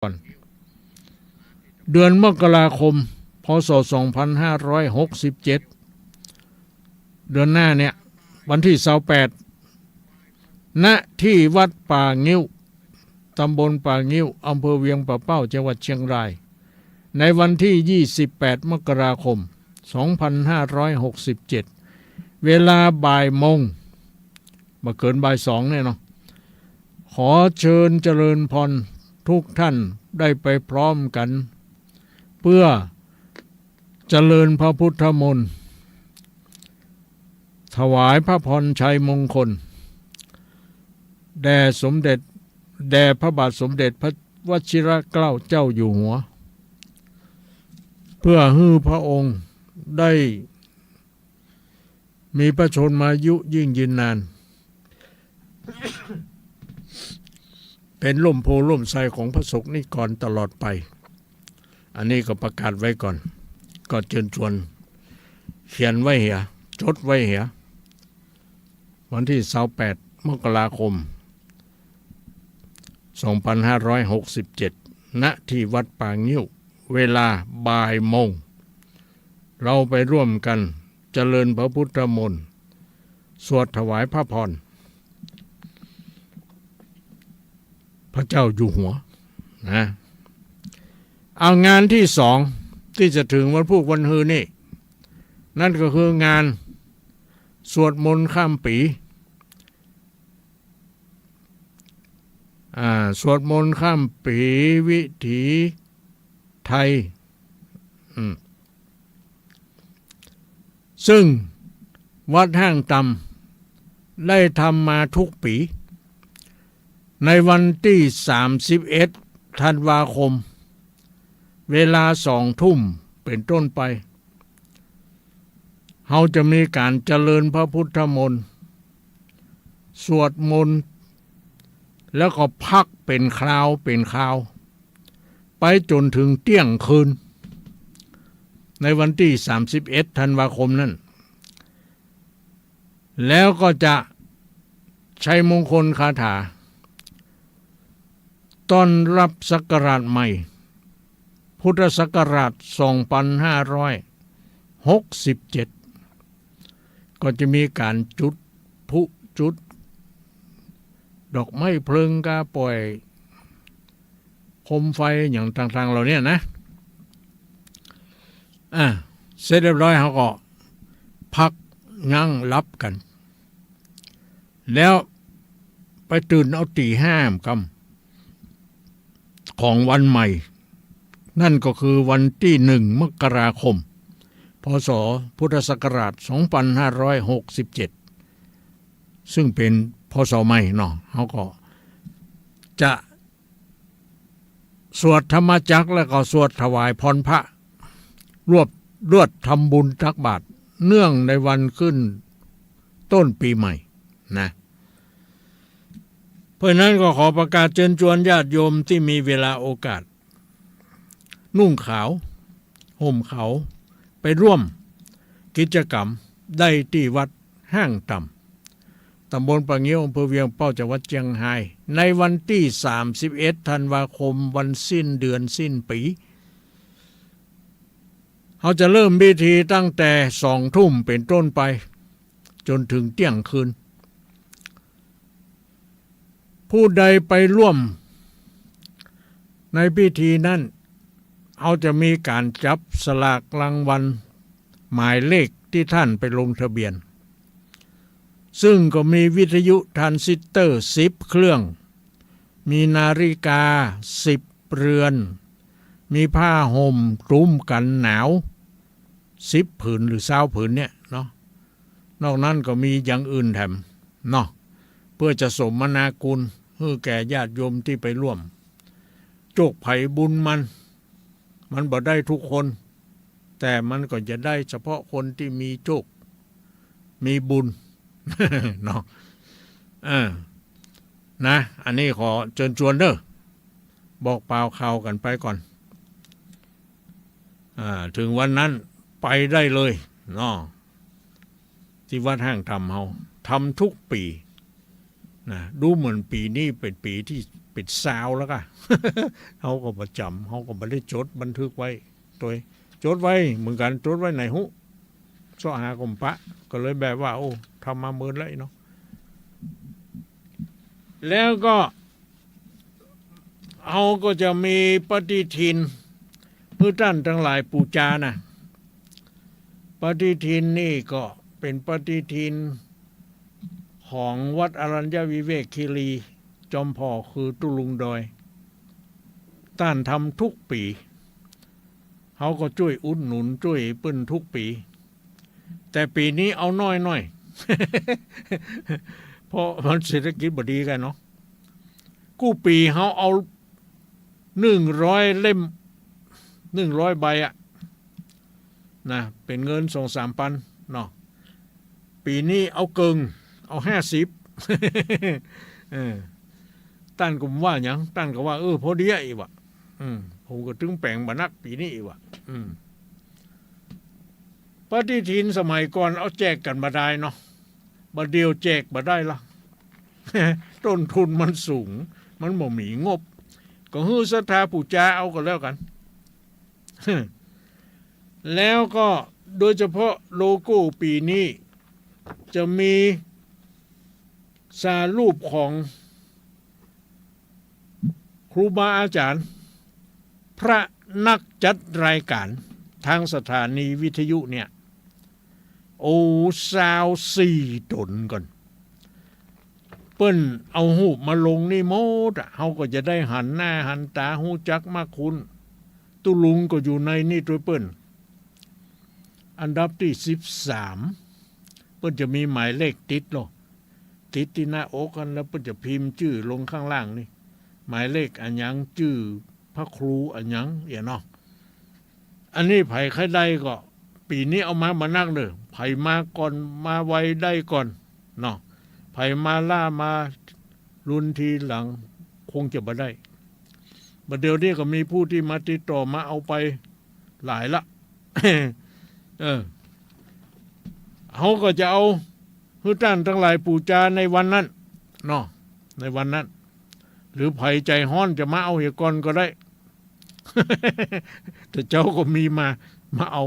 ก่อนเดือนมกราคมพศ2567เดือนหน้าเนี่ยวันที่28ณที่วัดป่างิ้วตำบลป่างิ้วอำเภอเวียงป่าเป้าจังหวัดเชียงรายในวันที่28มกราคม2567เวลาบ่ายโมงมาเกินบ่าย2เนี่ยเนาะขอเชิญเจริญพรทุกท่านได้ไปพร้อมกันเพื่อเจริญพระพุทธมนต์ถวายพระพรชัยมงคลแด่พระบาทสมเด็จพระวชิรเกล้าเจ้าอยู่หัวเพื่อให้พระองค์ได้มีพระชนมายุยิ่งยืนนานเป็นร่มโพล่มไทรของพระสงฆ์นิกรตลอดไปอันนี้ก็ประกาศไว้ก่อนก็เชิญชวนเขียนไว้เหียจดไว้เหียวันที่28มกราคม2567ณที่วัดป่างิ้วเวลาบ่ายโมงเราไปร่วมกันเจริญพระพุทธมนต์สวดถวายพระพรพระเจ้าอยู่หัวนะเอางานที่สองที่จะถึงวันพุธวันฮือนี่นั่นก็คืองานสวดมนต์ข้ามปีสวดมนต์ข้ามปีวิถีไทยซึ่งวัดห้างตำได้ทำมาทุกปีในวันที่31ธันวาคมเวลา20:00 นเป็นต้นไปเราจะมีการเจริญพระพุทธมนต์สวดมนต์แล้วก็พักเป็นคราวไปจนถึงเที่ยงคืนในวันที่31ธันวาคมนั้นแล้วก็จะใช้มงคลคาถาต้อนรับศักราชใหม่พุทธศักราช2567ก็จะมีการจุดพลุจุดดอกไม้เพลิงกาปล่อยโคมไฟอย่างต่างๆเหล่านี้นะเสร็จเรียบร้อยเขาก็พักนั่งรับกันแล้วไปตื่นเอาตี 5ค่ำของวันใหม่นั่นก็คือวันที่1มกราคมพศพุทธศักราช2567ซึ่งเป็นพศใหม่เนาะเขาก็จะสวดธรรมจักรแล้วก็สวดถวายพรพระรวดทำบุญตักบาตรเนื่องในวันขึ้นต้นปีใหม่นะเพราะนั้นก็ขอประกาศเชิญชวนญาติโยมที่มีเวลาโอกาสนุ่งขาวห่มขาวไปร่วมกิจกรรมได้ที่วัดห้างต่ำตำบลป่างิ้วอำเภอเวียงเป้าจังหวัดเชียงรายในวันที่31ธันวาคมวันสิ้นเดือนสิ้นปีเขาจะเริ่มพิธีตั้งแต่20:00 นเป็นต้นไปจนถึงเที่ยงคืนผู้ใดไปร่วมในพิธีนั้นเขาจะมีการจับสลากรางวัลหมายเลขที่ท่านไปลงทะเบียนซึ่งก็มีวิทยุทรานซิสเตอร์10เครื่องมีนาฬิกา10เรือนมีผ้าห่มคลุมกันหนาว10ผืนหรือ20ผืนเนี่ยเนาะนอกนั้นก็มีอย่างอื่นแถมเนาะเพื่อจะสมนาคุณให้แก่ญาติโยมที่ไปร่วมโชคไผบุญมันบ่ได้ทุกคนแต่มันก็จะได้เฉพาะคนที่มีโชคมีบุญ เนาะนะอันนี้ขอเชิญชวนเด้อบอกเปล่าข่าวกันไปก่อนถึงวันนั้นไปได้เลยเนาะที่วัดห้างทำเฮาทำทุกปีนะดูเหมือนปีนี้เป็นปีที่ ปิดซาวแล้วก็ เขาก็ประจำเขาก็ไม่ได้จดบันทึกไว้ตัวจดไว้เหมือนกันจดไว้ไหนหุสหากรมพระก็เลยแบบว่าโอ้ทำมาเมินแล้วเนาะแล้วก็เขาก็จะมีปฏิทินเพื่อท่านทั้งหลายปูจานะปฏิทินนี่ก็เป็นปฏิทินของวัดอรัญญวิเวกคีรีจอมพ่อคือตุลุงดอยท่านทำทุกปีเขาก็ช่วยอุดหนุนช่วยปื้นทุกปีแต่ปีนี้เอาน้อยเพราะมันเศรษฐกิจบ่ดีกันเนาะกู้ปีเขาเอา100 เล่ม100 ใบอะนะเป็นเงิน2-3 พันเนาะปีนี้เอาเกิงเอา50ตั้นก็ว่าหยังตั้นก็ว่าพอดีอีกว่ะผมก็ถึงแปลงบ่นักปีนี้อีกว่ะปฏิทินสมัยก่อนเอาแจกกันมาได้เนาะบัดเดียวแจกมาได้ละ ต้นทุนมันสูงมันบ่มีงบก็ฮื้อศรัทธาปู่จาเอาก็แล้วกัน แล้วก็โดยเฉพาะโลโก้ปีนี้จะมีสารูปของครูบาอาจารย์พระนักจัดรายการทางสถานีวิทยุเนี่ย24 ตนก่อนเปิ้นเอาหูปมาลงนี่โมดเขาก็จะได้หันหน้าหันตาหูจักมากคุณตุลุงก็อยู่ในนี่ตัวเปิ้นอันดับที่13เปิ้นจะมีหมายเลขติดหรอติดที่หน้าอกกันแล้วเปิ้นจะพิมพ์ชื่อลงข้างล่างนี่หมายเลขอันยังชื่อพระครูอันยังเนาะอันนี้ไผใครได้ก็ปีนี้เอามานักเด้อไผมาก่อนมาไวได้ก่อนเนาะไผมาล่ามารุนทีหลังคงจะบ่ได้บัดเดี๋ยวนี้ก็มีผู้ที่มาติดต่อมาเอาไปหลายละ เขาก็จะเอาผู้ท่านทั้งหลายปู่จาในวันนั้นเนาะในวันนั้นหรือไผใจฮ้อนจะมาเอาเหียก่อนก็ได้ แต่เจ้าก็มีมาเอา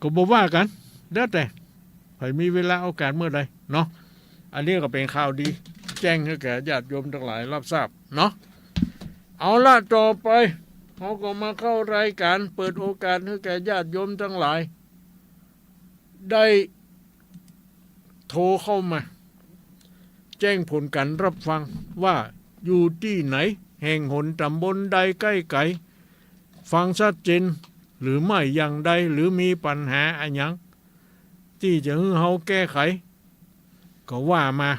ก็บอกว่ากันแล้วแต่ไผมีเวลาโอกาสเมื่อใดเนาะอันนี้ก็เป็นข่าวดีแจ้งให้แก่ญาติโยมทั้งหลายรับทราบเนาะเอาละต่อไปเขาก็มาเข้ารายการเปิดโอกาสให้แก่ญาติโยมทั้งหลายได้โทรเข้ามาแจ้งผลการรับฟังว่าอยู่ที่ไหนแห่งหนตำบลใดใกล้ไกลฟังชัดเจนหรือไม่อย่างใดหรือมีปัญหาอะไรอย่างที่จะให้เขาแก้ไขก็ว่ามา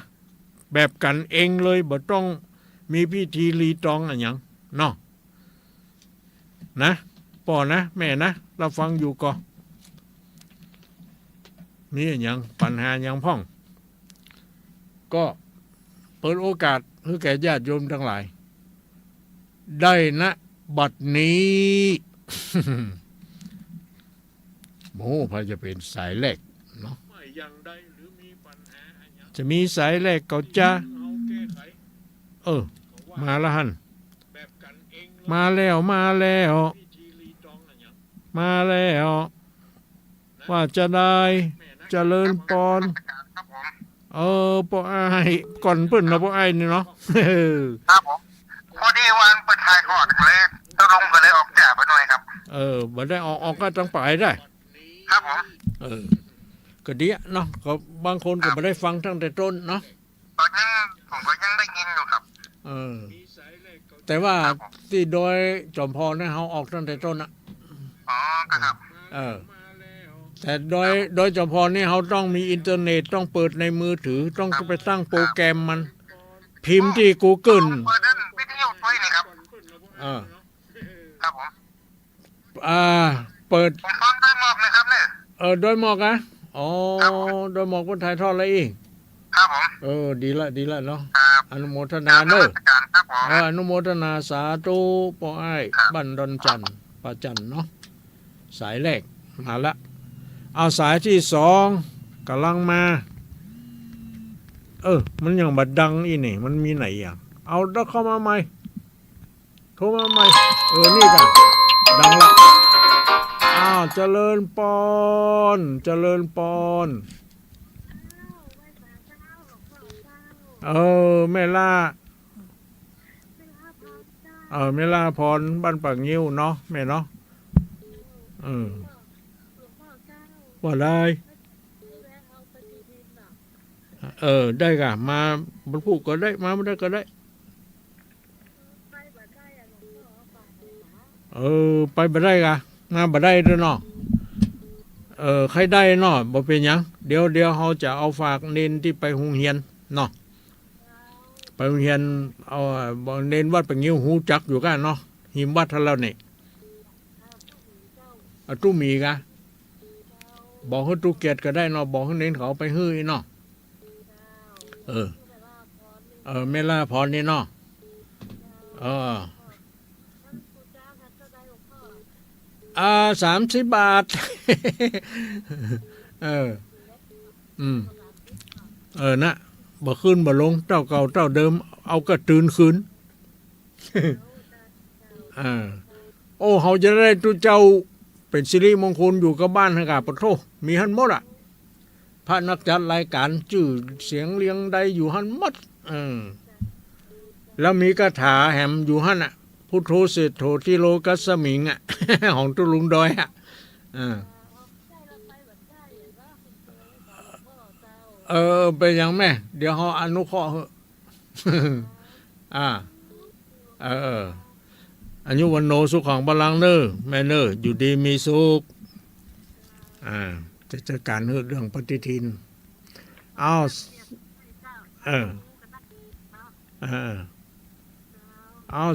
แบบกันเองเลยบ่ต้องมีพิธีรีตองอะไรอย่างเนาะนะป่อนะแม่นะเราฟังอยู่ก่อนมีอย่างปัญหาอย่างพ่องก็เปิดโอกาสให้แก่ญาติโยมทั้งหลายได้นะบัดนี้ โอ้พระจะเป็นสายแรกเนาะจะมีสายแรกก็จะมาละหันมาแล้วว่าจะได้เจริญปอนปอไอ้ก่อนเปิ้นนะปอไอ้นี่เนาะครับผมพอดีวันเปิดถ่ายทอดเลยตกลงก็เลยออกจากไปหน่อยครับบ่ได้ออกก็ต้องไปได้ครับผมก็ดีเนาะก็บางคนก็ไม่ได้ฟังตั้งแต่ต้นเนาะตอนนี้ผมก็ยังได้ยินอยู่ครับแต่ว่าที่โดยจอมพรเนี่ยเขาออกตั้งแต่ต้นนะครับแต่โดยจอมพรนี่เขาต้องมีอินเทอร์เน็ตต้องเปิดในมือถือต้องไปตั้งโปรแกรมมันพิมพ์ที่ Google เปิดนั่นวิทยุด้วยนี่ครับครับผมเปิดผมฟังด้วยหมอกนะครับเนี่ยโดยหมอกนะโดยหมอกคนไทยทอดอะไรอีกครับผมดีละเนาะอนุโมทนาเนอะอนุโมทนาสาธุปอไอ้บ้านดอนจันทร์ป้าจันเนาะสายแรกมาละเอาสายที่2กำลังมามันยังบัดดังอีนี่มันมีไหนอย่าง เอาแล้วเข้ามาใหม่โทรมาใหม่นี่กันดังละอ้าวเจริญปอนเจริญปอนแม่ล่าแม่ล่าพรบ้านปากงิ้วเนาะแม่เนาะว่าได้ได้กะมาบรรพุก็ได้มาไม่ได้ก็ได้ไปบ่ได้กะมาบ่ได้ด้วยเนาะใครได้เนาะบ่เป็นหยังเดี๋ยวเขาจะเอาฝากเน้นที่ไปโรงเรียนเนาะไปโรงเรียนเอาเน้นวัดปากงิ้วหูจักอยู่กันเนาะหิมวัดท่านแล้วนี่ตู้มีกะบอกให้ตู้เกียรติก็ได้เนาะบอกให้เน้นเขาไปฮื้อเนาะเมล่าพรนี่เนาะ30 บาทนะบ่ขึ้นบ่ลงเจ้าเก่าเจ้าเดิมเอาก็ตื่นคืนเขาจะได้ตัวเจ้าเป็นสิริมงคลอยู่กับบ้านให้กับปะโทมีหันหมดอ่ะพระนักจัดรายการชื่อเสียงเลี้ยงใดอยู่หันหมดแล้วมีคาถาแหมอยู่หันอ่ะพุทโธเศรษโธทิโลกัสสมิงอ่ะ ของตุลุงดอยอ่ะไปยังแม่เดี๋ยวเขาอนุเคราะห์เหอะอายุวันโนสุขของบาลังเนอแม่เนออยู่ดีมีสุขจะจัดการเรื่องปฏิทินเอา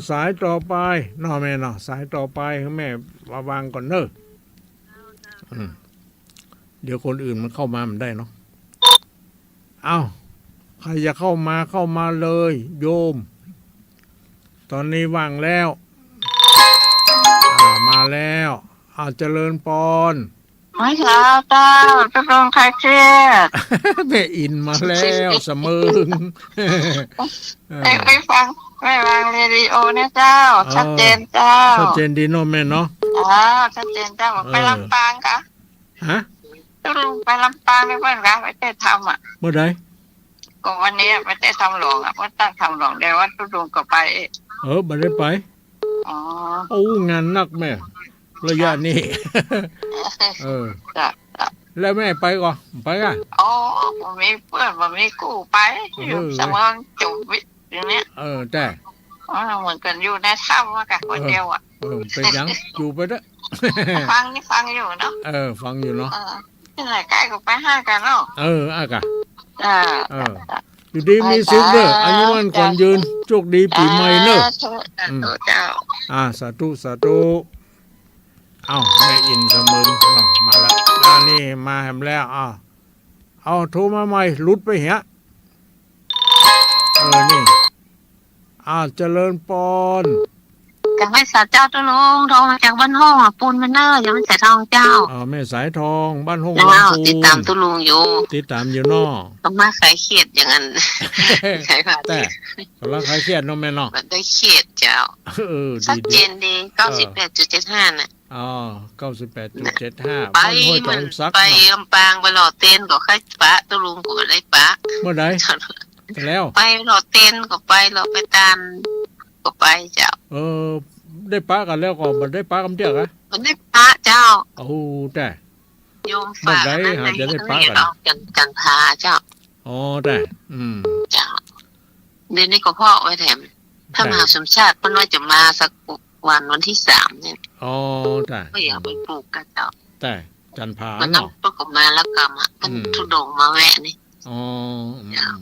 สายต่อไปน้อแม่เนาะสายต่อไปให้แม่วางก่อนเนอะเดี๋ยวคนอื่นมันเข้ามามันได้เนาะใครจะเข้ามาเลยโยมตอนนี้ว่างแล้วมาแล้วเจริญปอนไม่เช้าเจ้าจะลงใครเครียด แม่อินมาแล้วเสมอไปฟังไม่วางเรดิโอเนี่ยเจ้าชัดเจนเจ้าชัดเจนดีเนาะแม่เนาะชัดเจนเจ้าไปลำปางกะจะลงไปลำปางได้เพื่อนกะไปเต้ทำเมื่อใดก็วันนี้ไปเต้ทำหลวงเมื่อตั้งทำหลวงเดี๋ยววันตุลงก็ไปบ่ได้ไปงานหนักแม่ระยะนี้แล้วแม่ไปก่อนไปกันผมมีเพื่อนผมมีกู้ไปอยู่สมองจุวิอย่างเนี้ยแต่เหมือนกันอยู่ในถ้ำว่ากันคนเดียวเป็นยังอยู่ไปเด้อฟังอยู่เนาะฟังอยู่เนาะที่ไหนใกล้ก็ไปห้ากันเนาะอากะอยู่ดีมีสุขเด้ออายุมันก่อนยืนโชคดีปีใหม่เนอะสาธุสาธุแม่อินเสมอมาแล้วนี่มาแหมแล้วโทรมาใหม่ลุดไปเหี้ยนี่เจริญปอนจากแม่สายเจ้าตุลุงโทรมาจากบ้านห้องปูนมันเนอร์ยังไม่สายทองเจ้าแม่สายทองบ้านห้องติดตามตุลุงอยู่ติดตามอยู่นอต้องมาขายเขียดอย่างนั้นขายผ่าแต่กำลังขายเขียดน้องแม่เนาะได้เขียดเจ้าชัดเจนดี 98.75 น่ะ98.75 ไปมันไปลำปางไปหล่อเต้นก็ค่ายปะตุลุงก็ได้ปะเมื่อใดแล้วไปหล่อเต้นก็ไปหล่อไปตามก็ไปเจ้าได้ปะกันแล้วก็บ่ได้ปะกันเดียวกันมันได้ปะเจ้าแต่โยมฝากนั้นจะได้ปะกันพาเจ้าแต่เจ้าเดือนนี้ก็พ่อไว้แถมถ้ามหาสมชาติเพิ่นว่าจะมาสักวันที่3เนี่ยแต่ก็อยากไปปลูกกันเจ้าแต่จันพาเนาะประกอบมาแล้วกรรมมันทุดงมาแวะนี่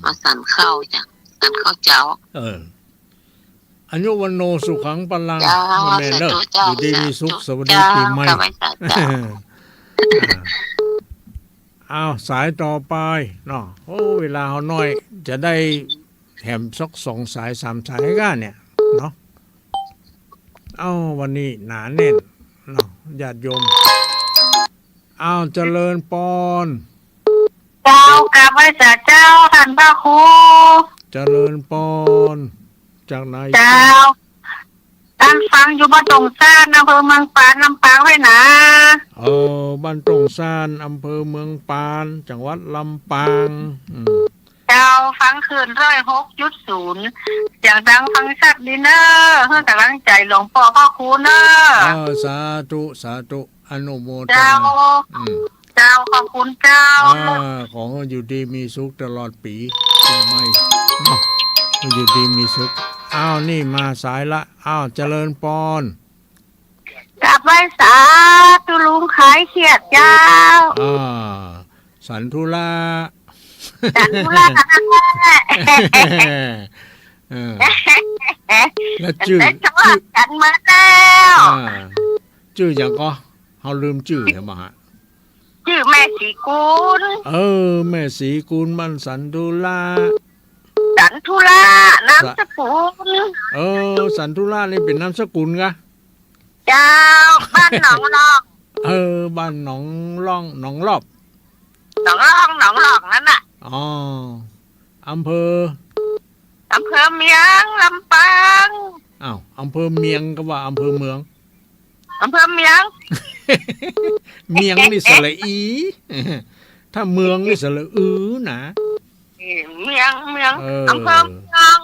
มาสั่นเข้าจ้ะสั่นเข้าเจ้าอายุวันโนสุขังพลังแม่เลิกอยู่ดีมีสุขสวัสดีปีใหม่สายต่อไปเนาะเวลาเขาน้อยจะได้แถมสัก2 สาย 3 สายกันเนี่ยเนาะวันนี้หนาแน่นเนาะญาติโยมเจริญปอนเจ้ากราบไหว้เจ้าท่านพระครูเจริญปอน จากไหน เจ้าการฟังอยู่บ้านตรงซ่านอำเภอเมืองปานลำปางไว้นะ บ้านตรงซานอำเภอเมืองปานจังหวัดลำปางเจ้าฟังคืน106.0อย่างดังฟังชัดดีเนอเพื่อกำลังใจหลวงพ่อพ่อครูเนอสาธุสาธุอนุโมทนา เจ้าขอบคุณเจ้าขอให้อยู่ดีมีสุขตลอดปีใหม่เนาะอยู่ดีมีสุขนี่มาสายละเจริญปอนกลับไว้สาธุลุงขายเขียดเจ้าสันทุลาแล้วชื่อกันมาแล้วชื่ออย่างก็เขาลืมชื่อเหรอมาฮะชื่อแม่สีกุลแม่สีกุลมันสันทุลาน้ำสกุลสันทุลานี่เป็นน้ำสกุลกะเจ้าบ้านหนองลองบ้านหนองล่องหนองรอบหนองลองนั่นน่ะอำเภอเมียงลำปางอำเภอเมียงก็ว่าอำเภอเมืองอำเภอเมียง เมียงนี่สระอีถ้าเมืองนี่สระนะเมียงอำเภอเมียง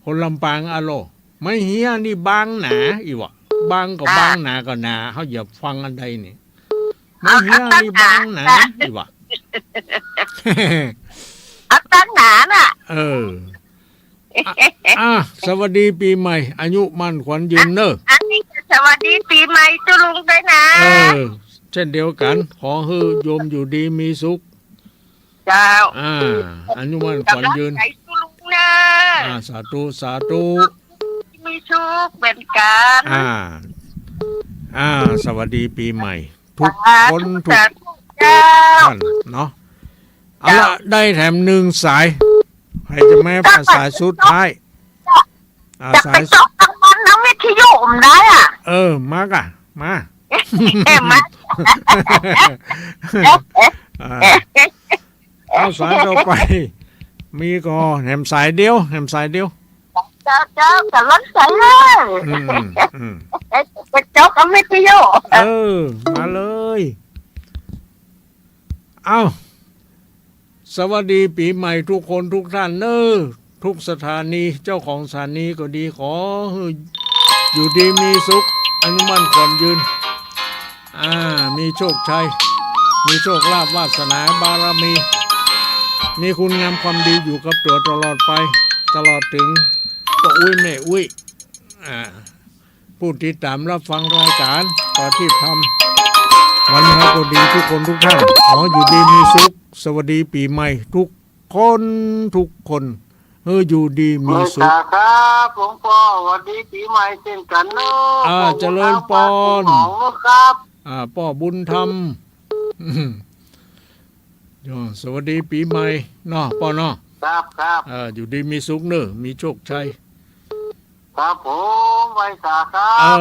คนลำปางอะโลไม่เฮียนี่บางหนาอีวะบางก็บางหนาก็หนาเขาอย่าฟังอันใดนี่ไม่เฮียนี่บางหนาอีวะตั้งหนาน่ะสวัสดีปีใหม่อายุมั่นขวัญยืนเนอะอันนี้สวัสดีปีใหม่ตุลุงด้วยนะเช่นเดียวกันขอให้โยมอยู่ดีมีสุขเจ้าอายุมั่นขวัญยืนตุลุงนะสาธุสาธุมีสุขเป็นกันสวัสดีปีใหม่ทุกคนทุกท่านเนาะเอาละได้แถม1 สายให้จะแม่ผ่านสายสุดท้ายสายจบทางวันน้องวิทยุมได้มากะมาเอาสายต่อไปมีก็แหมสายเดียวเจ้าจะล้นสายเลยเจ้าก็วิทยุมาเลยเอาสวัสดีปีใหม่ทุกคนทุกท่านทุกสถานีเจ้าของสถานีก็ดีขออยู่ดีมีสุขอนุมั่นขวัญยืนมีโชคชัยมีโชคลาภวาสนาบารมีมีคุณงามความดีอยู่กับตัวตลอดไปตลอดถึงป้าอุ้ยแม่อุ้ยผู้ติดตามรับฟังรายการต่อที่ทำวันนี้ก็ดีทุกคนทุกท่านขออยู่ดีมีสุขสวัสดีปีใหม่ทุกคนอยู่ดีมีสุขครับหลวงพ่อสวัสดีปีใหม่เช่นกันเนอะเจริญปอนครับพ่อบุญธรรมสวัสดีปีใหม่เนาะพ่อเนาะครับอยู่ดีมีสุขเนอะมีโชคชัยครับผมไว้สาครับ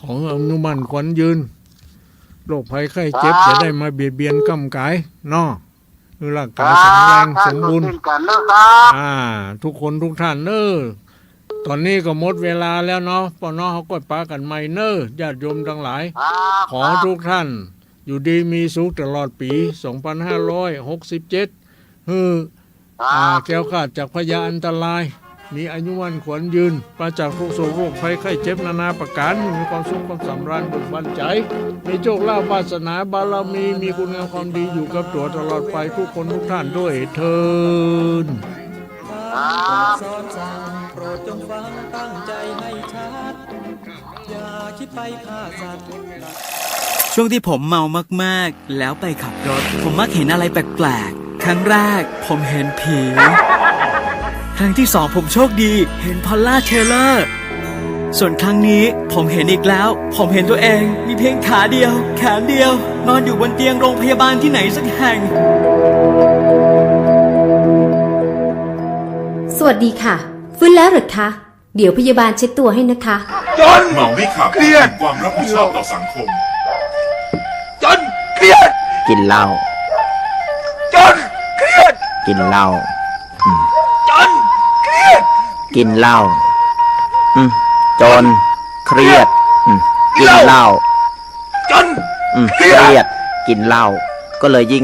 ของอนุมั่นขวัญยืนโรคภัยไข้เจ็บจะได้มาเบียดเบียนกำกายเนาะร่างกายแข็งแรงสมบูรณ์ทุกคนทุกท่านตอนนี้ก็หมดเวลาแล้วเนาะพ่อเนาะเขาก็ปากันใหม่ญาติโยมทั้งหลายขอทุกท่านอยู่ดีมีสุขตลอดปี2567แก้วขาดจากพยาอันตรายมีอายุวันขวัญยืนปราศจากทุกโศกโรคภัยไข้เจ็บนานาประการมีความสุขความสำราญเบิกบานใจมีโชคลาภวาสนาบารมีมีคุณงามความดีอยู่กับตัวตลอดไปทุกคนทุกท่านด้วยเถิดสอนสั่งโปรดจงฟังตั้งใจให้ชัดอย่าคิดไปฆ่าสัตว์ช่วงที่ผมเมามากๆแล้วไปขับรถผมมักเห็นอะไรแปลกๆครั้งแรกผมเห็นผีครั้งที่2ผมโชคดีเห็นพอลล่าเทเลอร์ส่วนครั้งนี้ผมเห็นอีกแล้วผมเห็นตัวเองมีเพียงขาเดียวแขนเดียวนอนอยู่บนเตียงโรงพยาบาลที่ไหนสักแห่งสวัสดีค่ะฟื้นแล้วหรือคะเดี๋ยวพยาบาลเช็ดตัวให้นะคะจนเมาไม่ขับเครียดความรับผิดชอบต่อสังคมจนเครียดกินเหล้าจนเครียดกินเหล้าจนเครียด กินเหล้าจนเครียดกินเหล้าจนเครียดกินเหล้าก็เลยยิ่ง